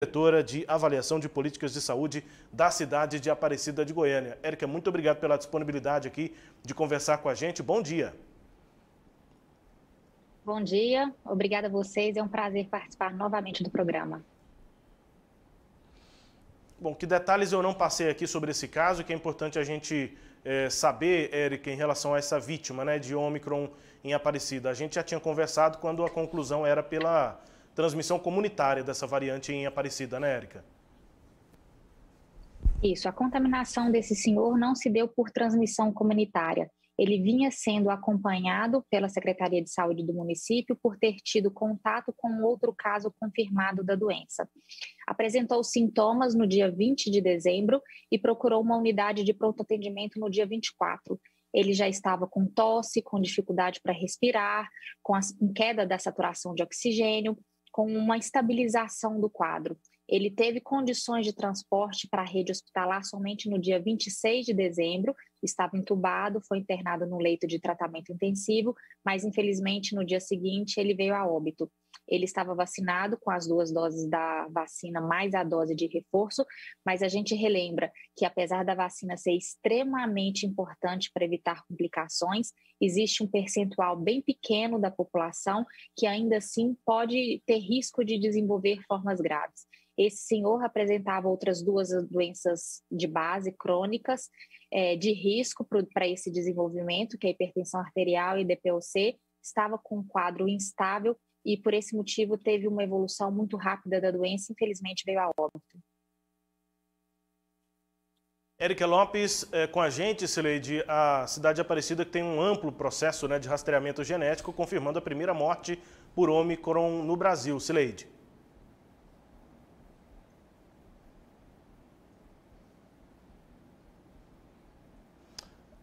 Diretora de Avaliação de Políticas de Saúde da cidade de Aparecida de Goiânia. Érica, muito obrigado pela disponibilidade aqui de conversar com a gente. Bom dia. Bom dia, obrigada a vocês, é um prazer participar novamente do programa. Bom, que detalhes eu não passei aqui sobre esse caso, que é importante a gente saber, Érica, em relação a essa vítima, né, de Ômicron em Aparecida. A gente já tinha conversado quando a conclusão era pela transmissão comunitária dessa variante em Aparecida, né, Érica? Isso, a contaminação desse senhor não se deu por transmissão comunitária. Ele vinha sendo acompanhado pela Secretaria de Saúde do município por ter tido contato com outro caso confirmado da doença. Apresentou sintomas no dia 20 de dezembro e procurou uma unidade de pronto atendimento no dia 24. Ele já estava com tosse, com dificuldade para respirar, com queda da saturação de oxigênio, com uma estabilização do quadro. Ele teve condições de transporte para a rede hospitalar somente no dia 26 de dezembro, estava entubado, foi internado no leito de tratamento intensivo, mas infelizmente no dia seguinte ele veio a óbito. Ele estava vacinado com as 2 doses da vacina mais a dose de reforço, mas a gente relembra que apesar da vacina ser extremamente importante para evitar complicações, existe um percentual bem pequeno da população que ainda assim pode ter risco de desenvolver formas graves. Esse senhor apresentava outras 2 doenças de base crônicas de risco para esse desenvolvimento, que é a hipertensão arterial e DPOC, estava com um quadro instável e por esse motivo teve uma evolução muito rápida da doença, infelizmente veio a óbito. Érica Lopes, com a gente, Sileide, a cidade de Aparecida que tem um amplo processo, né, de rastreamento genético, confirmando a primeira morte por Ômicron no Brasil. Sileide.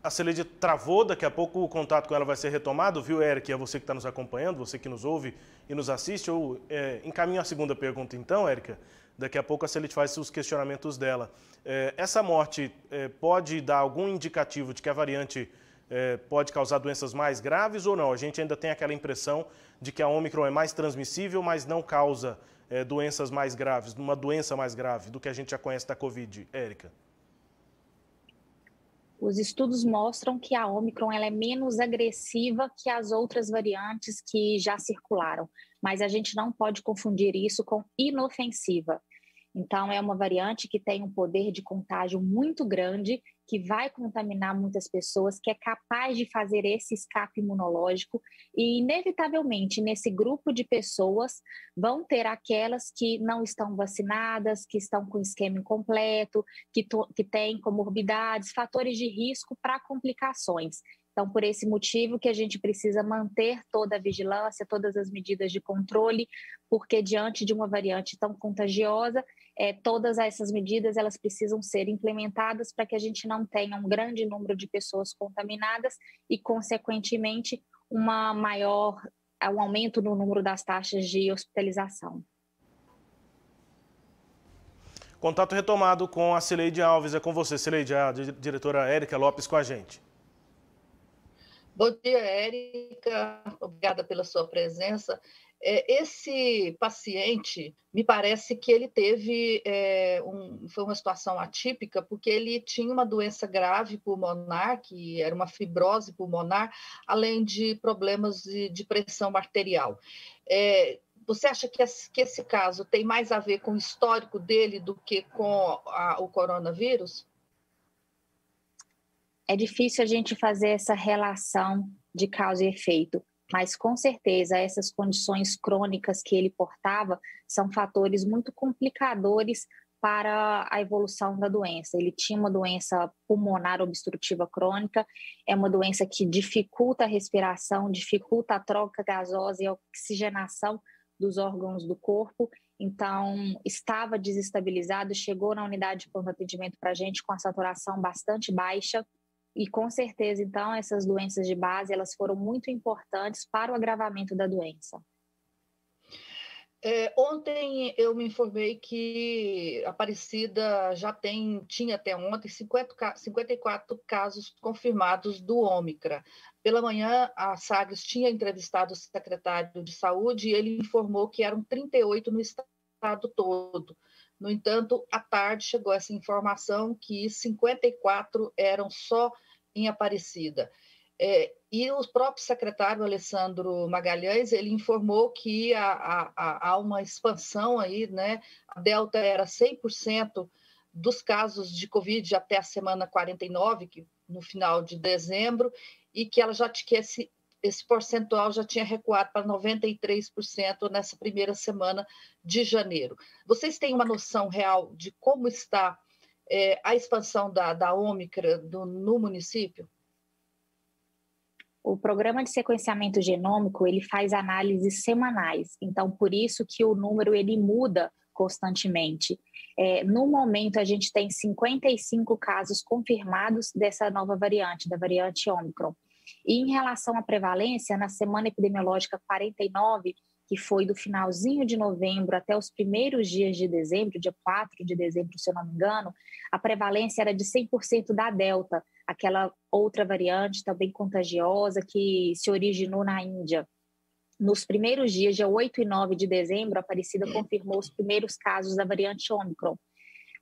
A Sileide travou, daqui a pouco o contato com ela vai ser retomado, viu, Érica? É você que está nos acompanhando, você que nos ouve e nos assiste. Eu encaminho a segunda pergunta então, Érica. Daqui a pouco a Sileide faz os questionamentos dela. Essa morte pode dar algum indicativo de que a variante pode causar doenças mais graves ou não? A gente ainda tem aquela impressão de que a Ômicron é mais transmissível, mas não causa doenças mais graves, uma doença mais grave do que a gente já conhece da Covid, Érica. Os estudos mostram que a Ômicron ela é menos agressiva que as outras variantes que já circularam, mas a gente não pode confundir isso com inofensiva. Então, é uma variante que tem um poder de contágio muito grande, que vai contaminar muitas pessoas, que é capaz de fazer esse escape imunológico e, inevitavelmente, nesse grupo de pessoas, vão ter aquelas que não estão vacinadas, que estão com esquema incompleto, que têm comorbidades, fatores de risco para complicações. Então, por esse motivo que a gente precisa manter toda a vigilância, todas as medidas de controle, porque diante de uma variante tão contagiosa, todas essas medidas elas precisam ser implementadas para que a gente não tenha um grande número de pessoas contaminadas e, consequentemente, um aumento no número das taxas de hospitalização. Contato retomado com a Sileide Alves. É com você, Sileide, a diretora Érica Lopes com a gente. Bom dia, Érica. Obrigada pela sua presença. Esse paciente, me parece que ele teve foi uma situação atípica, porque ele tinha uma doença grave pulmonar, que era uma fibrose pulmonar, além de problemas de pressão arterial. Você acha que esse caso tem mais a ver com o histórico dele do que com o coronavírus? É difícil a gente fazer essa relação de causa e efeito, mas com certeza essas condições crônicas que ele portava são fatores muito complicadores para a evolução da doença. Ele tinha uma doença pulmonar obstrutiva crônica, é uma doença que dificulta a respiração, dificulta a troca gasosa e a oxigenação dos órgãos do corpo. Então, estava desestabilizado, chegou na unidade de pronto atendimento para a gente com a saturação bastante baixa. E com certeza, então, essas doenças de base, elas foram muito importantes para o agravamento da doença. Ontem eu me informei que Aparecida tinha até ontem 54 casos confirmados do Ômicron. Pela manhã, a Sagres tinha entrevistado o secretário de Saúde e ele informou que eram 38 no estado estado todo. No entanto, à tarde chegou essa informação que 54 eram só em Aparecida. E o próprio secretário Alessandro Magalhães, ele informou que há uma expansão aí, né? A Delta era 100% dos casos de Covid até a semana 49, que no final de dezembro, e que esse percentual já tinha recuado para 93% nessa primeira semana de janeiro. Vocês têm uma noção real de como está a expansão da Ômicron no município? O programa de sequenciamento genômico, ele faz análises semanais, então por isso que o número ele muda constantemente. No momento, a gente tem 55 casos confirmados dessa nova variante, da variante Ômicron. E em relação à prevalência, na semana epidemiológica 49, que foi do finalzinho de novembro até os primeiros dias de dezembro, dia 4 de dezembro, se eu não me engano, a prevalência era de 100% da Delta, aquela outra variante também contagiosa que se originou na Índia. Nos primeiros dias, dia 8 e 9 de dezembro, a Aparecida confirmou os primeiros casos da variante Ômicron.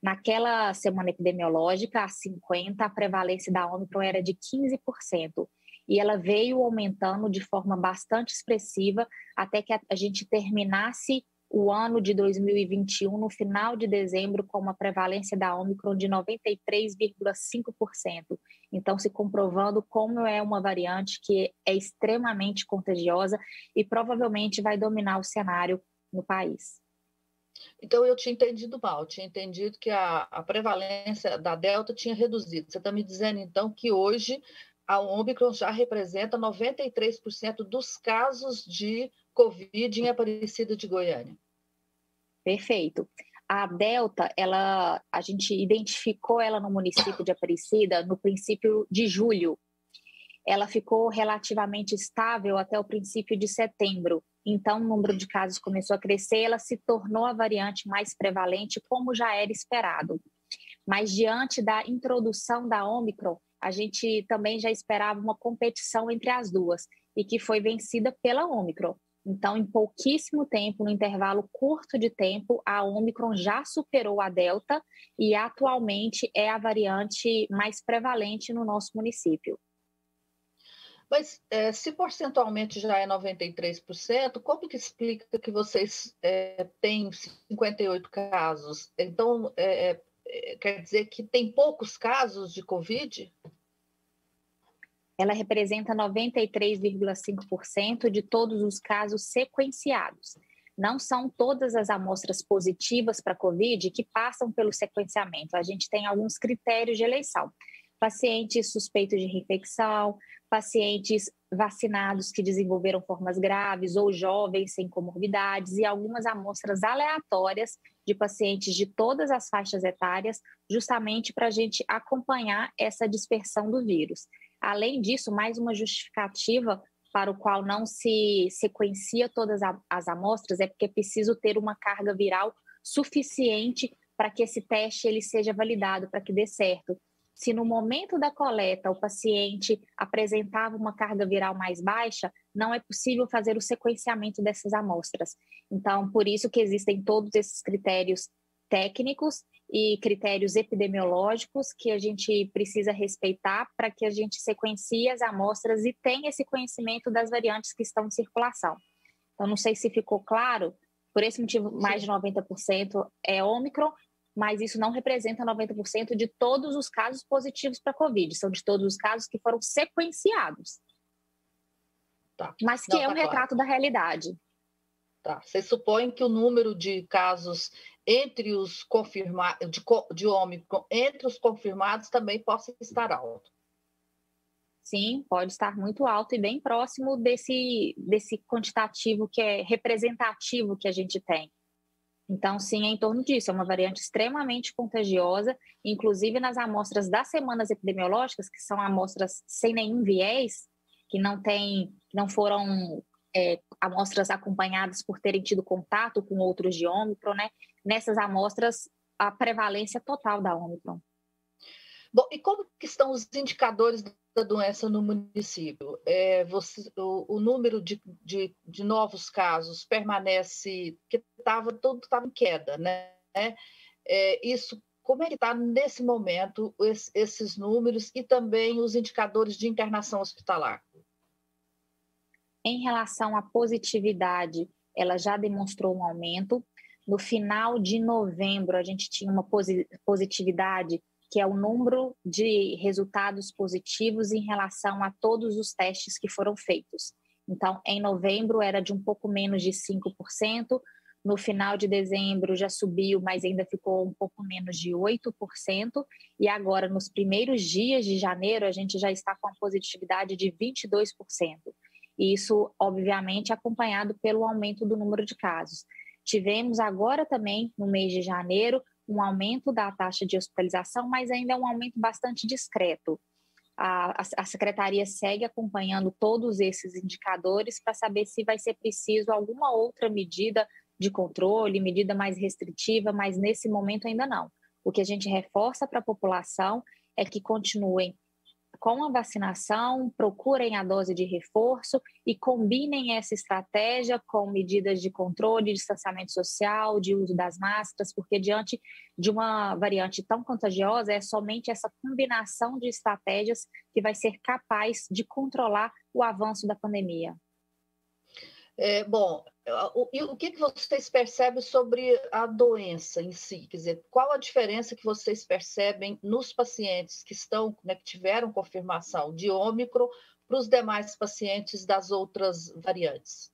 Naquela semana epidemiológica, a 50, a prevalência da Ômicron era de 15%. E ela veio aumentando de forma bastante expressiva até que a gente terminasse o ano de 2021, no final de dezembro, com uma prevalência da Ômicron de 93,5%. Então, se comprovando como é uma variante que é extremamente contagiosa e provavelmente vai dominar o cenário no país. Então, eu tinha entendido mal, tinha entendido que a prevalência da Delta tinha reduzido. Você está me dizendo, então, que hoje a Ômicron já representa 93% dos casos de Covid em Aparecida de Goiânia. Perfeito. A Delta, a gente identificou ela no município de Aparecida no princípio de julho. Ela ficou relativamente estável até o princípio de setembro. Então, o número de casos começou a crescer, ela se tornou a variante mais prevalente, como já era esperado. Mas, diante da introdução da Ômicron, a gente também já esperava uma competição entre as duas, e que foi vencida pela Ômicron. Então, em pouquíssimo tempo, no intervalo curto de tempo, a Ômicron já superou a Delta e atualmente é a variante mais prevalente no nosso município. Mas se percentualmente já é 93%, como que explica que vocês têm 58 casos? Então, quer dizer que tem poucos casos de Covid? Ela representa 93,5% de todos os casos sequenciados. Não são todas as amostras positivas para Covid que passam pelo sequenciamento. A gente tem alguns critérios de eleição. Pacientes suspeitos de reinfecção, pacientes vacinados que desenvolveram formas graves ou jovens sem comorbidades e algumas amostras aleatórias de pacientes de todas as faixas etárias, justamente para a gente acompanhar essa dispersão do vírus. Além disso, mais uma justificativa para o qual não se sequencia todas as amostras é porque é preciso ter uma carga viral suficiente para que esse teste ele seja validado, para que dê certo. Se no momento da coleta o paciente apresentava uma carga viral mais baixa, não é possível fazer o sequenciamento dessas amostras. Então, por isso que existem todos esses critérios técnicos e critérios epidemiológicos que a gente precisa respeitar para que a gente sequencie as amostras e tenha esse conhecimento das variantes que estão em circulação. Então, não sei se ficou claro, por esse motivo, mais de 90% é Ômicron, mas isso não representa 90% de todos os casos positivos para Covid, são de todos os casos que foram sequenciados. Tá. Mas que é um retrato da realidade. Tá. Vocês supõem que o número de casos entre os confirmados, de Ômicron, entre os confirmados também possa estar alto? Sim, pode estar muito alto e bem próximo desse quantitativo que é representativo que a gente tem. Então, sim, é em torno disso. É uma variante extremamente contagiosa, inclusive nas amostras das semanas epidemiológicas, que são amostras sem nenhum viés, que não foram amostras acompanhadas por terem tido contato com outros de Ômicron, né? Nessas amostras, a prevalência total da Ômicron. Bom, e como que estão os indicadores da doença no município? O número de novos casos permanece, que tudo estava em queda, né? Isso, como é que está nesse momento esses números e também os indicadores de internação hospitalar? Em relação à positividade, ela já demonstrou um aumento. No final de novembro, a gente tinha uma positividade, que é o número de resultados positivos em relação a todos os testes que foram feitos. Então, em novembro era de um pouco menos de 5%, no final de dezembro já subiu, mas ainda ficou um pouco menos de 8%, e agora, nos primeiros dias de janeiro, a gente já está com a positividade de 22%. E isso, obviamente, acompanhado pelo aumento do número de casos. Tivemos agora também, no mês de janeiro, um aumento da taxa de hospitalização, mas ainda é um aumento bastante discreto. A Secretaria segue acompanhando todos esses indicadores para saber se vai ser preciso alguma outra medida de controle, medida mais restritiva, mas nesse momento ainda não. O que a gente reforça para a população é que continuem com a vacinação, procurem a dose de reforço e combinem essa estratégia com medidas de controle, de distanciamento social, de uso das máscaras, porque diante de uma variante tão contagiosa, é somente essa combinação de estratégias que vai ser capaz de controlar o avanço da pandemia. O que vocês percebem sobre a doença em si? Quer dizer, qual a diferença que vocês percebem nos pacientes que que tiveram confirmação de Ômicron para os demais pacientes das outras variantes?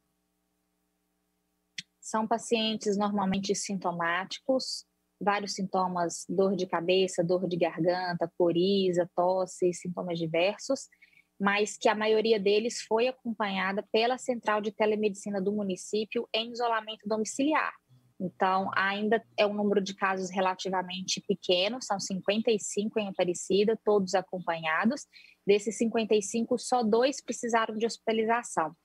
São pacientes normalmente sintomáticos, vários sintomas, dor de cabeça, dor de garganta, coriza, tosse, sintomas diversos, mas que a maioria deles foi acompanhada pela central de telemedicina do município em isolamento domiciliar. Então, ainda é um número de casos relativamente pequeno, são 55 em Aparecida, todos acompanhados. Desses 55, só 2 precisaram de hospitalização.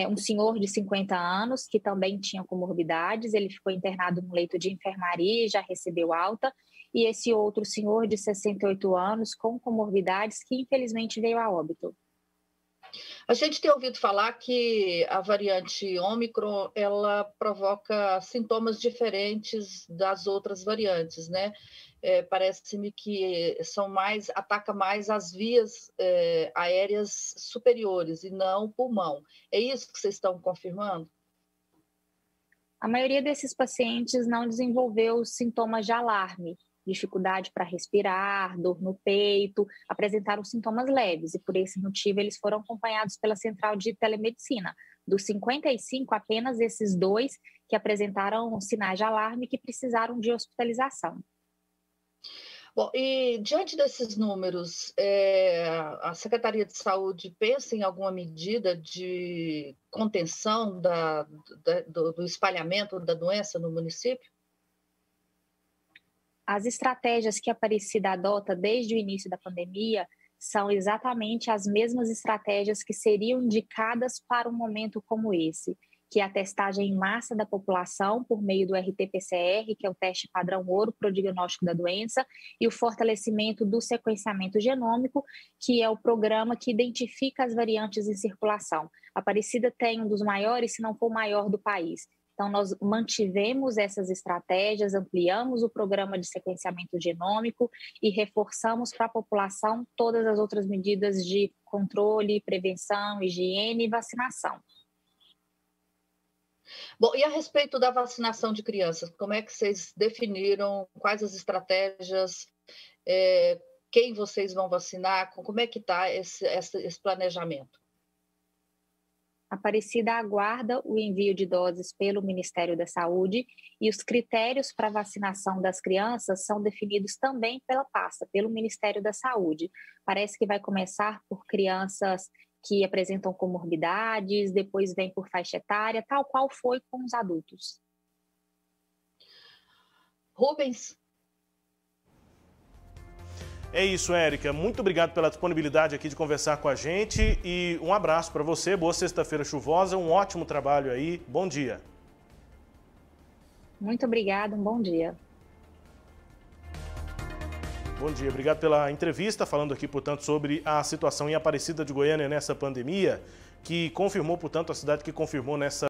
Um senhor de 50 anos, que também tinha comorbidades, ele ficou internado no leito de enfermaria e já recebeu alta, e esse outro senhor de 68 anos com comorbidades que infelizmente veio a óbito. A gente tem ouvido falar que a variante Ômicron, ela provoca sintomas diferentes das outras variantes, né? Parece-me que ataca mais as vias aéreas superiores e não o pulmão. É isso que vocês estão confirmando? A maioria desses pacientes não desenvolveu sintomas de alarme, dificuldade para respirar, dor no peito, apresentaram sintomas leves e por esse motivo eles foram acompanhados pela central de telemedicina. Dos 55, apenas esses 2 que apresentaram sinais de alarme que precisaram de hospitalização. Bom, e diante desses números, a Secretaria de Saúde pensa em alguma medida de contenção do espalhamento da doença no município? As estratégias que a Aparecida adota desde o início da pandemia são exatamente as mesmas estratégias que seriam indicadas para um momento como esse, que é a testagem em massa da população por meio do RT-PCR, que é o teste padrão ouro para o diagnóstico da doença, e o fortalecimento do sequenciamento genômico, que é o programa que identifica as variantes em circulação. A Aparecida tem um dos maiores, se não for o maior do país. Então, nós mantivemos essas estratégias, ampliamos o programa de sequenciamento genômico e reforçamos para a população todas as outras medidas de controle, prevenção, higiene e vacinação. Bom, e a respeito da vacinação de crianças, como é que vocês definiram, quais as estratégias, quem vocês vão vacinar, como é que está esse planejamento? A Aparecida aguarda o envio de doses pelo Ministério da Saúde e os critérios para vacinação das crianças são definidos também pela pasta, pelo Ministério da Saúde. Parece que vai começar por crianças que apresentam comorbidades, depois vem por faixa etária, tal qual foi com os adultos. Rubens? É isso, Érica. Muito obrigado pela disponibilidade aqui de conversar com a gente e um abraço para você. Boa sexta-feira chuvosa, um ótimo trabalho aí. Bom dia. Muito obrigada, um bom dia. Bom dia, obrigado pela entrevista, falando aqui, portanto, sobre a situação em Aparecida de Goiânia nessa pandemia, que confirmou, portanto, a cidade que confirmou nessa